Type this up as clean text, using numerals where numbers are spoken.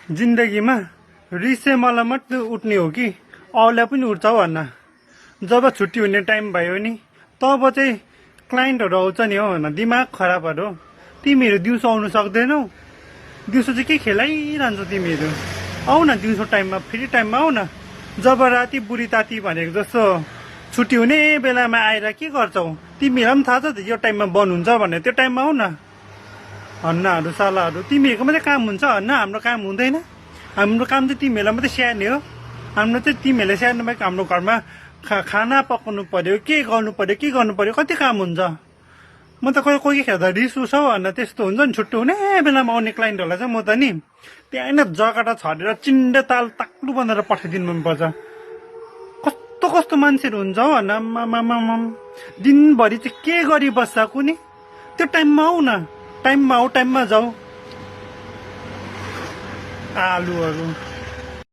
जिन्दगीमा रिस चाहिँ मलाई मात्रै उठ्ने हो कि अरूलाई पनि उठ्छ हौ भन्न। जब छुट्टी हुने टाइम भयो नि तब चाहिँ क्लाइन्टहरू आउँछ नि हो भन्न, दिमाग खराबहरू। तिमीहरू दिउँसो आउनु सक्दैनौ, दिउँसो चाहिँ के खेलाइरहन्छ तिमीहरू। आऊ न दिउँसो टाइममा, फ्री टाइममा आऊ न। जब राति बुढी ताती भनेको जस्तो छुट्टी हुने बेलामा आएर के गर्छौ? तिमीहरूलाई पनि थाहा छ त यो टाइममा बन्द हुन्छ भनेर, त्यो टाइममा आऊ न। हन्नाहरू सालाहरू, तिमीहरूको मात्रै काम हुन्छ हन्न, हाम्रो काम हुँदैन। हाम्रो काम चाहिँ तिमीहरूलाई मात्रै स्याहार्ने हो। हाम्रो चाहिँ तिमीहरूले स्याहार्नु बाहेक हाम्रो घरमा खाना पकाउनु पर्यो, के गर्नु पर्यो, कति काम हुन्छ। म त कोही खेल्दा रिस उठ्छ भन्न, त्यस्तो हुन्छ नि। छुट्टी हुने बेलामा आउने क्लाइन्टहरूलाई चाहिँ म त नि त्यहाँ नै जगडा छरेर चिन्डे ताल ताक्लु बनाएर पठाइदिनु मनपर्छ। कस्तो कस्तो मान्छेहरू हुन्छ हौ भन्न, दिनभरि चाहिँ के गरिबस्छ कुनी। त्यो टाइममा आऊ न, टाइममा आऊ, टाइममा जाऊ। आलुहरू